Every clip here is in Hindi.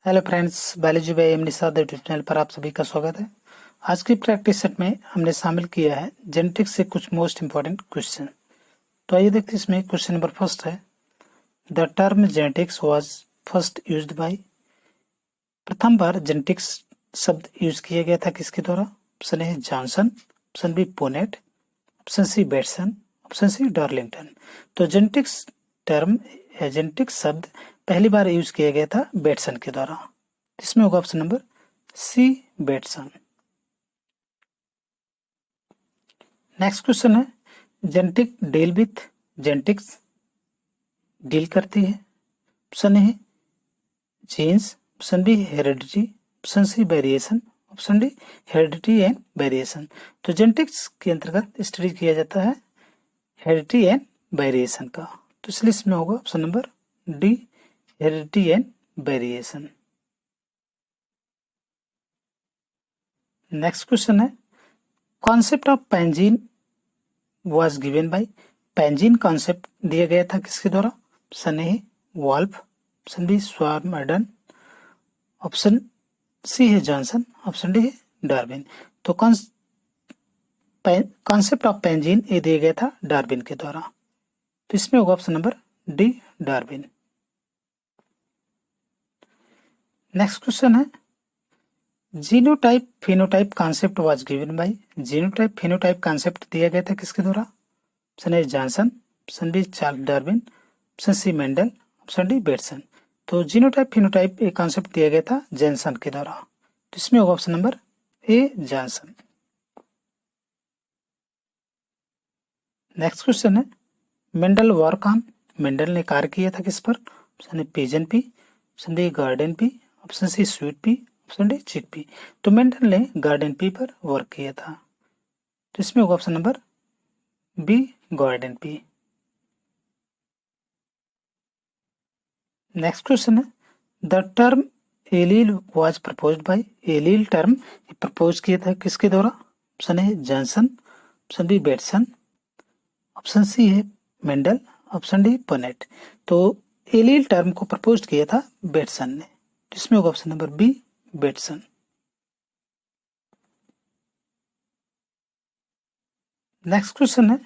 Hello friends, biology by M Nishad YouTube channel पर आप सभी का स्वागत है। आज की प्रैक्टिस सेट में हमने शामिल किया है जेनेटिक्स से कुछ मोस्ट इंपॉर्टेंट क्वेश्चन। तो आइए देखते हैं, इसमें क्वेश्चन नंबर फर्स्ट है, the term genetics was first used by. प्रथम बार जेनेटिक्स शब्द यूज किया गया था किसके द्वारा? Option A Johnson, option B Punnett, option C Bateson, option C Darlington. तो जेनेटिक्स शब्द पहली बार यूज किया गया था बेटसन के द्वारा। इसमें होगा option number C, Bateson. Next question है, जेनेटिक्स डील करती है। Option A genes, option B heredity, option C variation, option D heredity and variation. तो जेनेटिक्स के अंतर्गत स्टडी किया जाता है हेरिडिटी एंड वेरिएशन का। तो इसलिए इसमें होगा option number D, heredity and variation. Next question है, concept of pangene was given by. Pangene concept दिया गया था किसके द्वारा? Option A Wolff, option B Swammerdam, option C है जॉनसन, ऑप्शन डी है डार्विन। तो कॉन्सेप्ट ऑफ पेंजीन ये दिया गया था डार्विन के द्वारा। तो इसमें होगा option number D, Darwin. Next question है, genotype phenotype concept was given by. Genotype phenotype concept दिया गया था किसके द्वारा? Option A Johnson, option B Charles Darwin, option C Mendel, option D Bateson. तो जीनोटाइप फिनोटाइप एक कॉन्सेप्ट दिया गया था जॉनसन के द्वारा। तो इसमें होगा option number A, Johnson. Next question है, मेंडल वर्क ऑन। मेंडल ने कार्य किया था किस पर? Option A pigeon pea, option B garden pea, option C sweet pea, option D chickpea. तो मेंडल ने गार्डन पी पर वर्क किया था। तो इसमें होगा option number B, garden pea. Next question है, the term allele was proposed by. Allele term propose किया था किसके द्वारा? Option A Johnson, option B Bateson, option C है मेंडल, ऑप्शन डी पोनेट। तो एलील टर्म को प्रपोज किया था बेटसन ने। तो इसमें होगा option number B, Bateson. Next question है,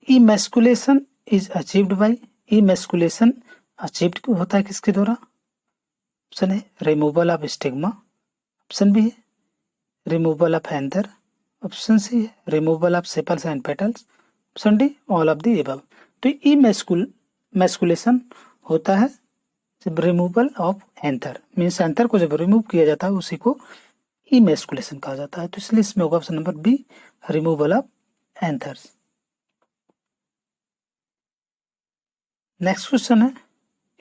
emasculation is achieved by. Emasculation achieved होता है किसके द्वारा? ऑप्शन है removal of stigma, option B है removal of anther, option C है removal of sepals and petals, option D all of the above. तो इमैस्कुलेशन होता है जब removal of anther, means anther को जब रिमूव किया जाता है उसी को इमैस्कुलेशन कहा जाता है। तो इसलिए इसमें होगा option number B, removal of anthers. Next question है,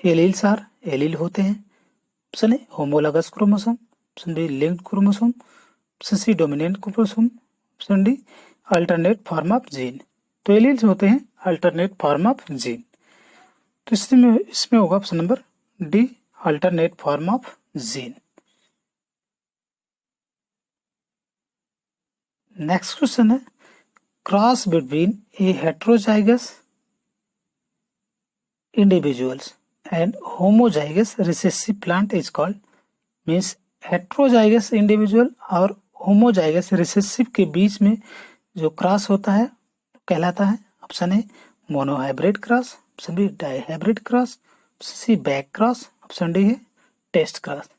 एलील्स आर। एलील होते हैं। Option A homologous chromosome, option B linked chromosome, option C dominant chromosome, option D alternate form of gene. तो एलील्स होते हैं अल्टरनेट फॉर्म ऑफ जीन। तो इसमें होगा option number D, alternate form of gene. Next question है, cross between a heterozygous individuals and homozygous recessive plant is called. Means heterozygous individual और होमोजाइगस रिसेसिव के बीच में जो क्रॉस होता है कहलाता है। Option A monohybrid cross, option B dihybrid cross, option C back cross, option D है टेस्ट क्रॉस।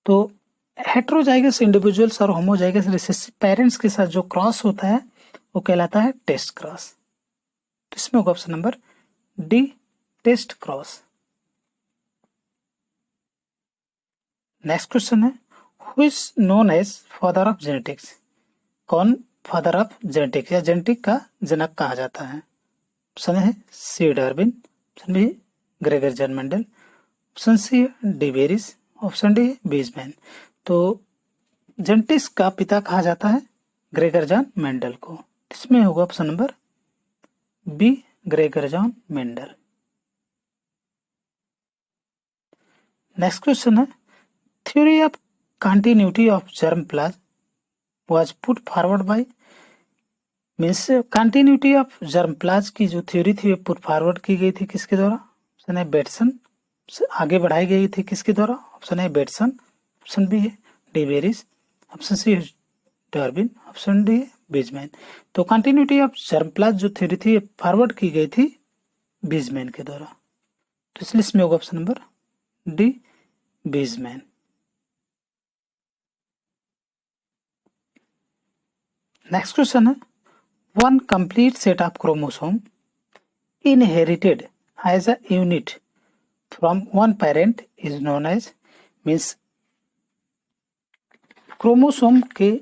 तो हेट्रोजाइगस इंडिविजुअल्स और होमोजाइगस रिसेसिव पेरेंट्स के साथ जो क्रॉस होता है वो कहलाता है टेस्ट क्रॉस। तो इसमें होगा option number D, test cross. Next question है, who is known as father of genetics. कौन फादर ऑफ जेनेटिक्स या जेनेटिक का जनक कहा जाता है? ऑप्शन है C Darwin, option B Gregor John Mendel, option C de Vries, option D Weismann. तो जेनेटिक्स का पिता कहा जाता है ग्रेगर जॉन मेंडल को। इसमें होगा option number B, Gregor John Mendel. Next question है, theory of continuity of germplasm was put forward by. Means continuity of germplasm की जो थ्योरी थी पुट फॉरवर्ड की गई थी किसके द्वारा? ऑप्शन है बेटसन। आगे बढ़ाई गई थी किसके द्वारा? Option A Bateson, option B है डिबेरिस, ऑप्शन सी है डार्विन, ऑप्शन डी है बीजमैन। तो कंटिन्यूटी ऑफ जर्मप्लाज्म जो थ्योरी थी फॉरवर्ड की गई थी बीजमैन के द्वारा, तो इसलिए इसमें होगा option number D Weismann. Next question है, one complete set of chromosome inherited as a unit from one parent is known as, means chromosome के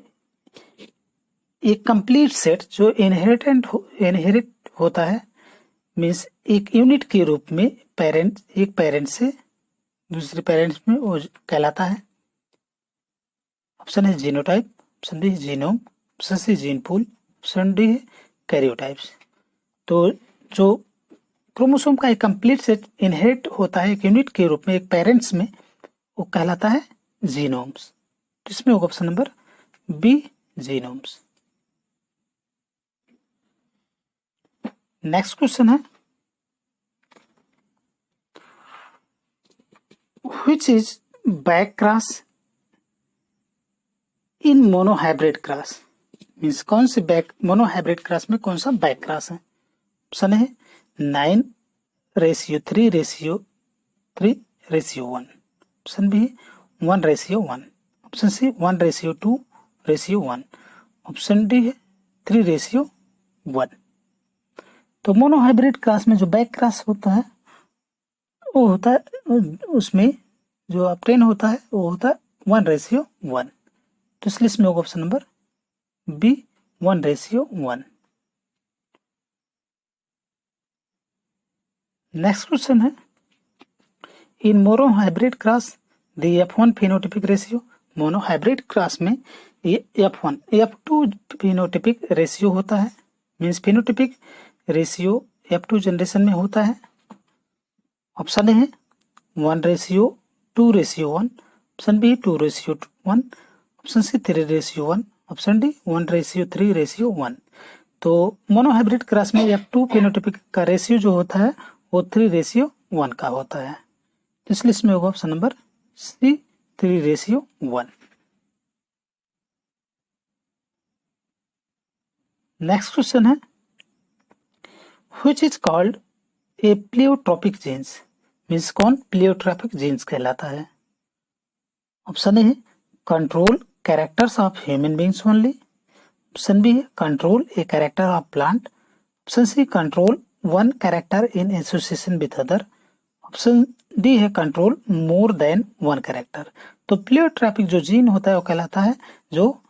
एक कंप्लीट सेट जो इनहेरिट होता है, मीन्स एक यूनिट के रूप में एक पेरेंट से दूसरे पेरेंट्स में वो कहलाता है। ऑप्शन है genotype, option B genome, option C gene pool, option D है कैरियोटाइप्स। तो जो क्रोमोसोम का एक कंप्लीट सेट इनहेरिट होता है एक यूनिट के रूप में एक पेरेंट्स में, वो कहलाता है जीनोम्स। तो इसमें होगा option number B genomes. Next question है, which is back cross in monohybrid cross, means कौन से मोनोहाइब्रिड क्रॉस में कौन सा बैक क्रॉस है। ऑप्शन है 9:3:3:1, option B 1:1, option C 1:2:1, option D है 3:1। तो मोनोहाइब्रिड क्रॉस में जो बैक क्रॉस होता है वो होता है, उसमें जो ऑब्टेन होता है वो होता है 1:1। तो इसलिए इसमें होगा option number B 1:1। Next question है, in monohybrid cross the F1 phenotypic ratio, monohybrid cross में ये F1 F2 फिनोटिपिक रेशियो होता है, means phenotypic ratio F2 generation में होता है। ऑप्शन ए है 1:2:1, option B 2:1, option C 3:1, option D 1:3:1। तो मोनोहाइब्रिड क्रॉस में F2 फिनोटाइपिक का रेशियो जो होता है वो 3:1 का होता है, तो इसलिए इसमें होगा option number C 3:1। Next question है, which is called a pleiotropic genes, means कौन प्लियोट्रोपिक जीन्स कहलाता है। ऑप्शन ए है control characters of human beings only, option B है control a character of plant, option C control one character in association with other, option D है control more than one character. तो प्लियोट्रोपिक जो जीन होता है वो कहलाता है जो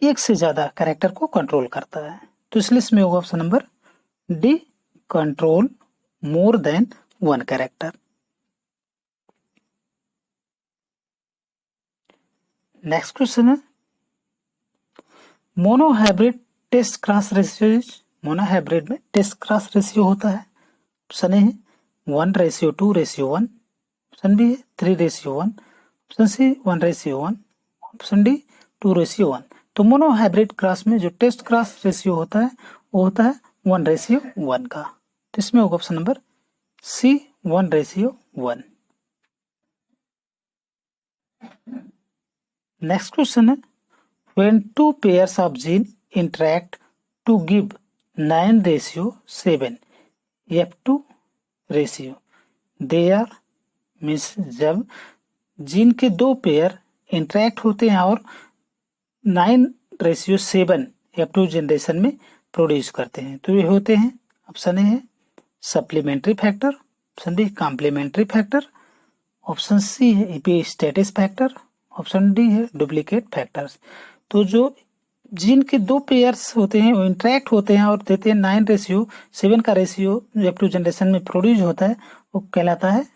एक से ज्यादा कैरेक्टर को कंट्रोल करता है, तो इसलिए इसमें होगा option number D control more than one character. Next question है, monohybrid test cross ratio, monohybrid में टेस्ट क्रॉस रेशियो होता है। ऑप्शन ए है 1:2:1, ऑप्शन बी है 3:1, ऑप्शन सी 1:1, ऑप्शन डी 2:1। तो मोनोहाइब्रिड क्रॉस में जो टेस्ट क्रॉस रेशियो होता है वो होता है 1:1 का, तो इसमें होगा option number C 1:1। Next question है, when two pairs of gene interact to give 9:7 F2 ratio, they are, means जब जीन के दो पेयर इंटरेक्ट होते हैं और 9:7 F2 जनरेशन में प्रोड्यूस करते हैं, तो ये होते हैं, ऑप्शन ए है supplementary factor, option B complementary factor, option C है एपिस्टेटिस फैक्टर, ऑप्शन डी है डुप्लीकेट फैक्टर्स। तो जो जीन के दो पेयर्स होते हैं वो इंटरेक्ट होते हैं और देते हैं 9:7 का रेशियो F2 जनरेशन में प्रोड्यूस होता है, वो कहलाता है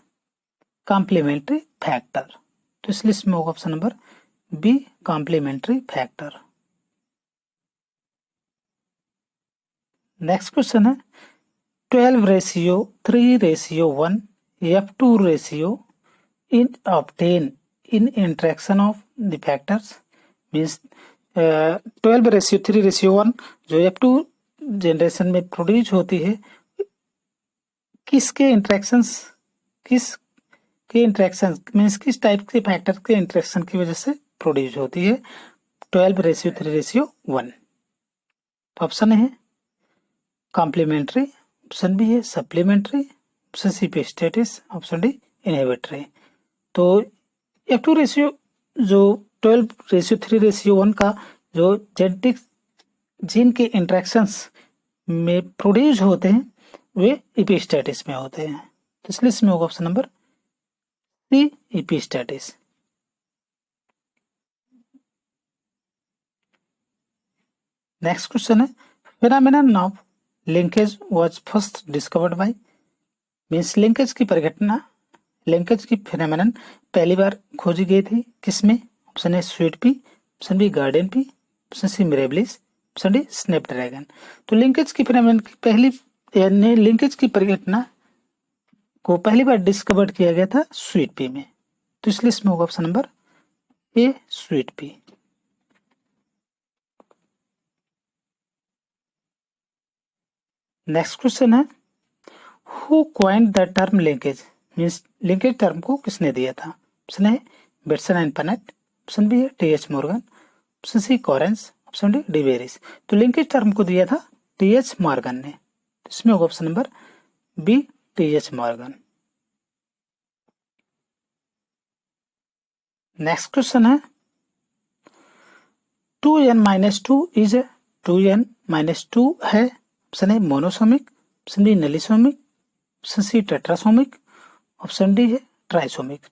कॉम्प्लीमेंट्री फैक्टर, तो इसलिए इसमें होगा option number B complementary factor. Next question है, 12:3:1 F2 ratio in obtain in interaction of the factors, means 12:3:1 जो F2 जनरेशन में प्रोड्यूस होती है, किसके इंटरेक्शंस, किस के इंटरेक्शन मीन्स किस टाइप के फैक्टर के इंटरेक्शन की वजह से प्रोड्यूस होती है 12:3:1। ऑप्शन है कॉम्प्लीमेंट्री, ऑप्शन बी है सप्लीमेंट्री, ऑप्शन सी पे स्टेटिस, ऑप्शन डी इनहिबिटरी। तो F2 रेशियो जो 12:3:1 का जो जेनेटिक जीन के इंटरेक्शंस में प्रोड्यूस होते हैं वे एपिस्टेटिस में होते हैं, तो इसलिए इसमें होगा option number C epistasis. Next question है phenomenon of linkage was first discovered by, means linkage की परिघटना, लिंकेज की फिनोमेनन पहली बार खोजी गई थी किसमें? Option A sweet pea, option B garden pea, option C Mirabilis, option D snapdragon. तो लिंकेज की फिनोमेनन की पहली यानी लिंकेज की परिघटना को पहली बार डिस्कवर्ड किया गया था स्वीट पी में, तो इसलिए इसमें होगा option number A sweet pea. Next question है who coined the term linkage, means linkage term को किसने दिया था? Option A Bateson and Punnett, option B है T H. Morgan, option C Correns, option D de Vries. तो लिंकेज टर्म को दिया था टी.एच. मॉर्गन ने, इसमें होगा option number B T H. Morgan. Next question है 2n-2 इज 2n-2 है, option A monosomic, option B nullisomic, option C tetrasomic, option D है ट्राइसोमिक।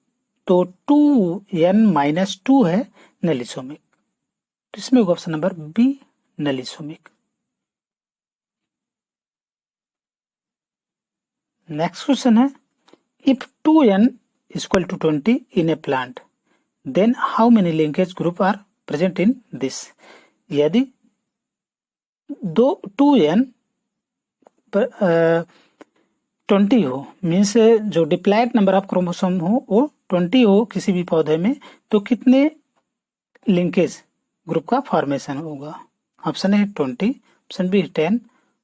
तो 2n-2 है नेलिसोमिक, तो इसमें होगा option number B nullisomic. Next question है if 2n equal to 20 in a plant then how many linkage group are present in this. यदि 2n 20 हो, मीन्स जो डिप्लॉयड नंबर ऑफ क्रोमोसोम हो वो 20 हो किसी भी पौधे में, तो कितने लिंकेज ग्रुप का फॉर्मेशन होगा? ऑप्शन है 20, ऑप्शन बी 10,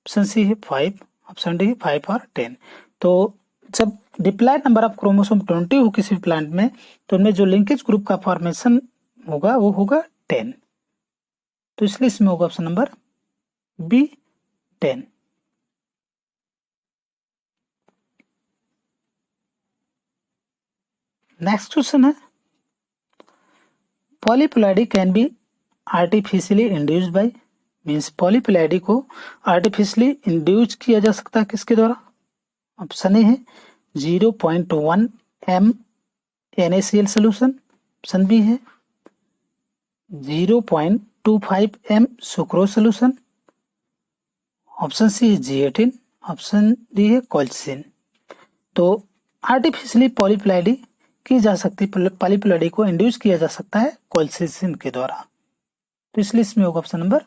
ऑप्शन सी है 5, ऑप्शन डी 5 और 10। तो जब डिप्लॉयड नंबर ऑफ क्रोमोसोम 20 हो किसी प्लांट में, तो उनमें जो लिंकेज ग्रुप का फॉर्मेशन होगा वो होगा 10, तो इसलिए इसमें होगा option number B 10। Next question है polyploidy can be artificially induced by, means polyploidy को आर्टिफिशियली इंड्यूस किया जा सकता है किसके द्वारा? ऑप्शन ए है 0.1 m NaCl solution, option B है 0.25 m sucrose solution, option C है G18, ऑप्शन डी है कोल्चिसिन। तो आर्टिफिशियली पॉलीप्लॉइडी की जा सकती है, पॉलीप्लॉइडी को इंड्यूस किया जा सकता है कोल्चिसिन के द्वारा, तो इसलिए इसमें होगा option number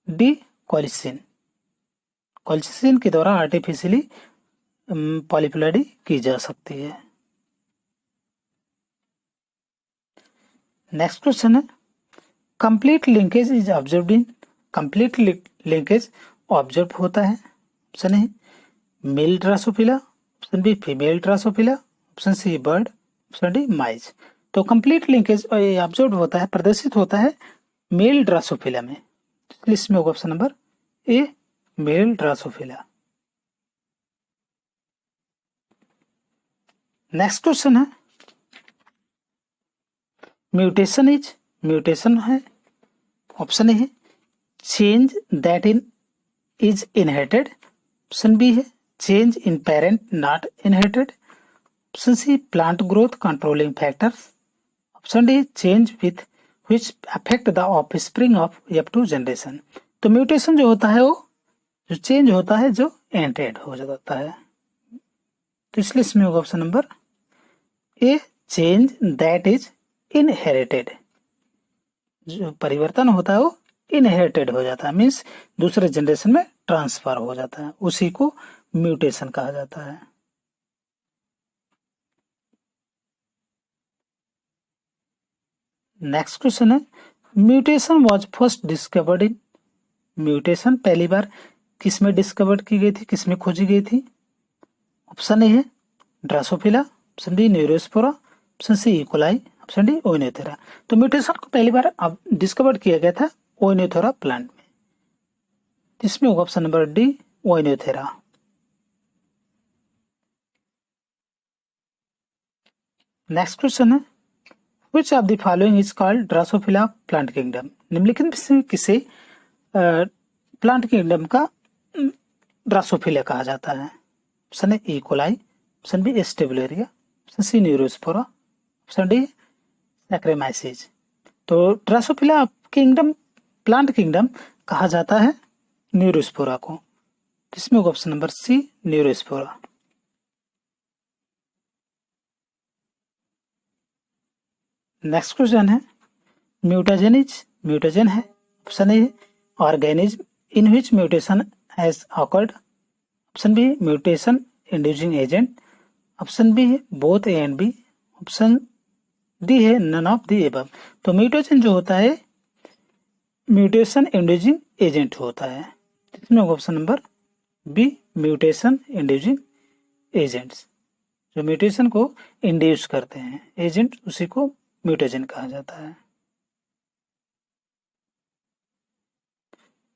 D colchicine. Colchicine के द्वारा आर्टिफिशियली पॉलीप्लॉइडी की जा सकती है। नेक्स्ट क्वेश्चन है complete linkage is observed in, complete linkage observe होता है, ऑप्शन है male Drosophila, option B female Drosophila, option C bird, option D mice. तो कंप्लीट लिंकेज ऑब्जर्व होता है, प्रदर्शित होता है मेल ड्रासोफिला में, इसमें होगा option number A male Drosophila. Next question है म्यूटेशन इज, म्यूटेशन है, ऑप्शन ए है change that in is inherited, option B है change in parent not inherited, option C plant growth controlling factors, option D change with which affect the offspring of F2 generation. तो म्यूटेशन जो होता है वो जो चेंज होता है जो एंटेड हो जाता है, तो इसलिए इसमें होगा option number A change that is inherited. जो परिवर्तन होता है वो इनहेरिटेड हो जाता है, मीन्स दूसरे जनरेशन में ट्रांसफर हो जाता है, उसी को म्यूटेशन कहा जाता है। नेक्स्ट क्वेश्चन है mutation was first discovered in, mutation पहली बार किसमें डिस्कवर्ड की गई थी, किसमें खोजी गई थी? ऑप्शन ए है Drosophila, option B Neurospora, option C E coli, option D Oenothera. तो म्यूटेशन को पहली बार अब डिस्कवर किया गया था ओइनोथेरा प्लांट में, इसमें होगा option number D Oenothera. Next question है which of the following is called Drosophila plant kingdom. निम्नलिखित में से किसे प्लांट किंगडम का ड्रासोफिला कहा जाता है। Option A E coli, option B Acetabularia, option C Neurospora, option D Saccharomyces. तो ड्रासोफिला किंगडम प्लांट किंगडम कहा जाता है न्यूरोस्पोरा को, इसमें होगा option number C Neurospora. Next question है म्यूटेजन है। Option A organism in which mutation has occurred, option B mutation inducing agent, option B है both A and B, option D है नन ऑफ दी एबव। तो म्यूटेशन जो होता है म्यूटेशन इंड्यूसिंग एजेंट होता है, इसमें होगा option number B mutation inducing agents. जो म्यूटेशन को इंड्यूस करते हैं एजेंट, उसी को म्यूटेशन कहा जाता है।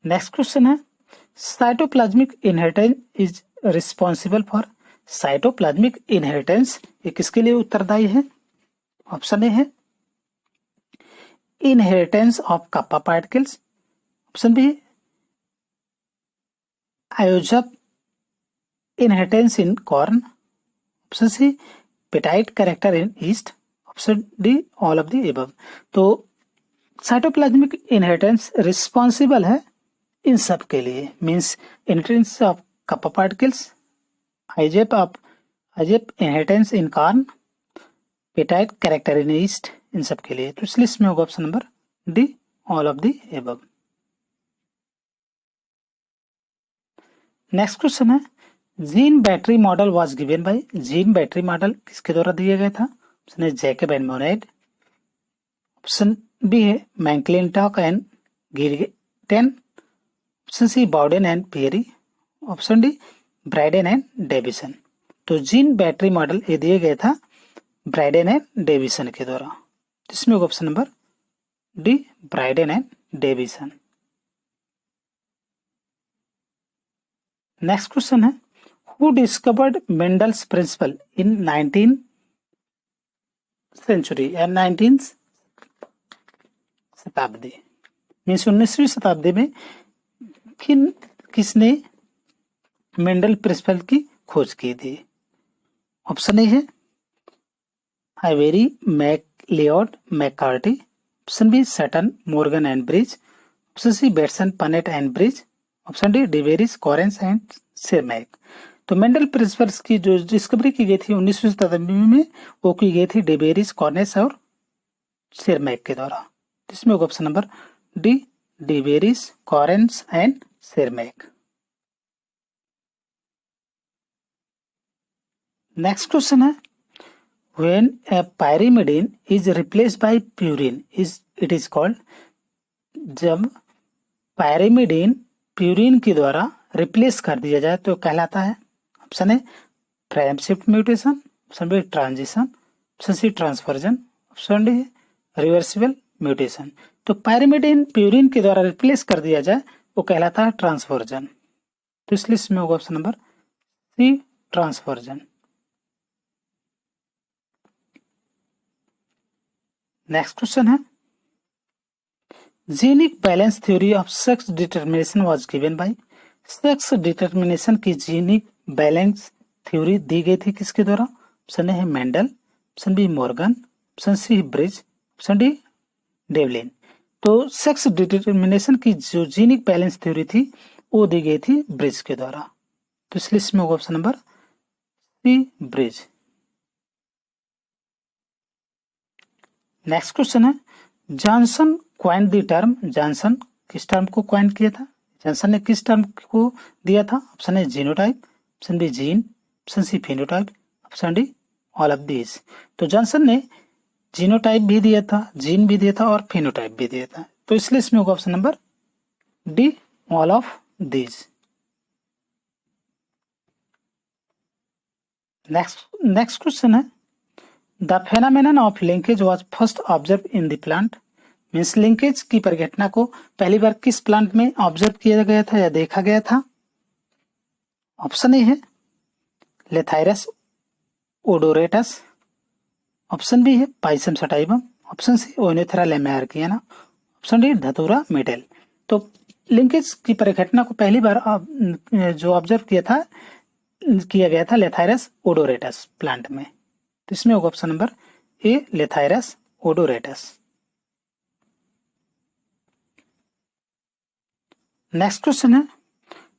नेक्स्ट क्वेश्चन है cytoplasmic inheritance is responsible for. Cytoplasmic inheritance ये किसके लिए उत्तरदायी है। ऑप्शन ए है inheritance of kappa particles, option B iojap inheritance in corn, option C petite character in yeast, option D all of the above. तो साइटोप्लाज्मिक इनहेरिटेंस रिस्पॉन्सिबल है इन सब के लिए, means inheritance of kappa particles, iojap inheritance in corn, petite character in yeast, इन सब के लिए। तो इस लिस्ट में होगा option number D all of the above. Next question है gene battery model was given by. Gene battery model किसके द्वारा दिया गया था। ऑप्शन है Jacob and Monod, option B है McClintock and Creighton, option C Bawden and Pirie, option D Britten and Davidson. तो जीन बैटरी मॉडल ये दिया गया था ब्राइडेन एंड डेविसन के द्वारा, इसमें होगा option number D Britten and Davidson. Next question है who discovered Mendel's principle in 19th century या 19th शताब्दी, मीन्स 19वीं शताब्दी में किसने मेंडल प्रिंसिपल की खोज की थी। ऑप्शन ए है Avery MacLeod McCarty, option B Sutton Morgan and Bridges, option C Bateson Punnett and Bridges, option D de Vries Correns and Tschermak. तो मेंडल प्रिंसिपल्स की जो डिस्कवरी की गई थी 19वीं शताब्दी में, वो की गई थी डिवेरिस कॉर्नेस और सेरमैक के द्वारा, इसमें होगा option number D de Vries Correns and Tschermak. Next question है when a pyrimidine is replaced by purine it is called। जब pyrimidine प्यूरिन के द्वारा रिप्लेस कर दिया जाए तो कहलाता है। ऑप्शन है frame shift mutation, option B transition, option C transversion, option D reversible mutation. तो पायरिमिडीन प्यूरिन के द्वारा रिप्लेस कर दिया जाए वो कहलाता है ट्रांसफर्जन, तो इस लिस्ट में होगा option number C transversion. Next question है genic balance theory of sex determination was given by. Sex determination की जीनिक बैलेंस थ्योरी दी गई थी किसके द्वारा। ऑप्शन ए है Mendel, option B Morgan, option C Bridges, option D Devlin. तो सेक्स डिटर्मिनेशन की जो जीनिक बैलेंस थ्योरी थी वो दी गई थी ब्रिज के द्वारा, तो इस लिस्ट में होगा option number C Bridges. Next question है Johnson coined the term. Johnson किस टर्म को क्वाइन किया था। जॉनसन ने किस टर्म को दिया था। ऑप्शन है genotype, option B gene, option C phenotype, option D all of this. तो जॉनसन ने जीनोटाइप भी दिया था, जीन भी दिया था और फिनोटाइप भी दिया था, तो इसलिए इसमें होगा option number D all of this. Next question है the phenomenon of linkage was first observe in the plant, means linkage की परिघटना को पहली बार किस प्लांट में ऑब्जर्व किया गया था या देखा गया था? ऑप्शन ए है लेथाइरस ओडोरेटस, ऑप्शन बी है Pisum sativum, option C Oenothera lamarckiana, option D Datura metel. तो लिंकेज की परिघटना को पहली बार जो ऑब्जर्व किया गया था लेथाइरस ओडोरेटस प्लांट में, तो इसमें होगा option number A lathyrus odoratus. Next question है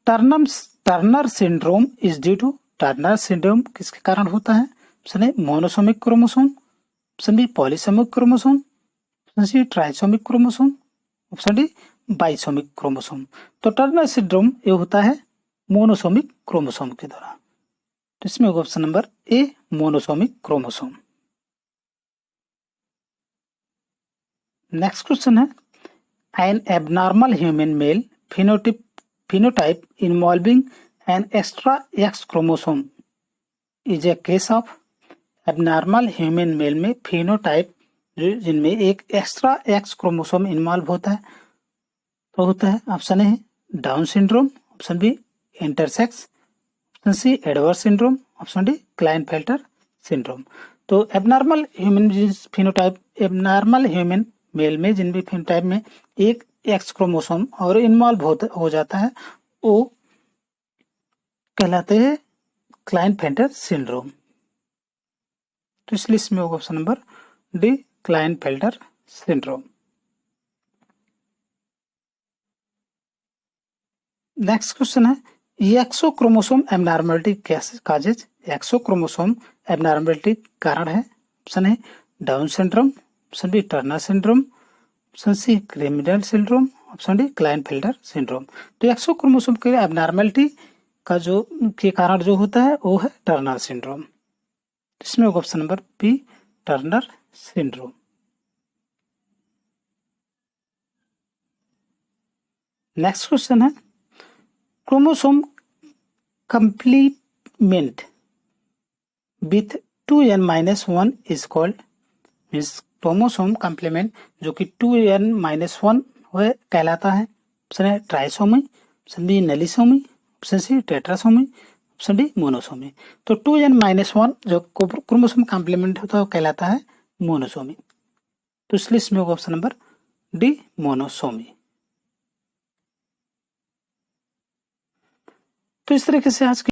Turner syndrome is due to, Turner syndrome किसके कारण होता है? Option A monosomic chromosome, option B polysomic chromosome, option C trisomic chromosome, option D bisomic chromosome. तो टर्नर सिंड्रोम ये होता है मोनोसोमिक क्रोमोसोम के द्वारा, तो इसमें होगा option number A monosomic chromosome. Next question है an abnormal human male phenotype involving an extra X chromosome is a case of, abnormal human male में फिनोटाइप जिनमें एक एक्स्ट्रा एक्स क्रोमोसोम इन्वॉल्व होता है तो होता है option A Down syndrome, option B intersex, option C Edwards syndrome, option D Klinefelter syndrome. तो एबनॉर्मल ह्यूमन मेल में जिन भी फिनोटाइप में एक एक्स क्रोमोसोम और इन्वॉल्व हो जाता है वो कहलाते हैं क्लाइनफेल्टर सिंड्रोम, तो इसलिए इसमें होगा option number D Klinefelter syndrome. Next question है XO chromosome abnormality causes, XO chromosome abnormality कारण है, ऑप्शन है Down syndrome, option B Turner syndrome, option C क्रेमिडल syndrome, option D Klinefelter syndrome. तो एक्सो क्रोमोसोम के एबनॉर्मलिटी का जो के कारण जो होता है वो है टर्नर सिंड्रोम, इसमें होगा option number B Turner syndrome. Next question है chromosome complement with 2n-1 is called, means chromosome complement जो कि 2n-1 कहलाता है, ऑप्शन है trisomy, option B nullisomy, option C tetrasomy, option D monosomy. तो 2n-1 जो क्रोमोसोम कंप्लीमेंट होता है वो कहलाता है मोनोसोमी, तो इसलिए इसमें होगा ऑप्शन नंबर डी मोनोसोमी। तो इस तरीके से आज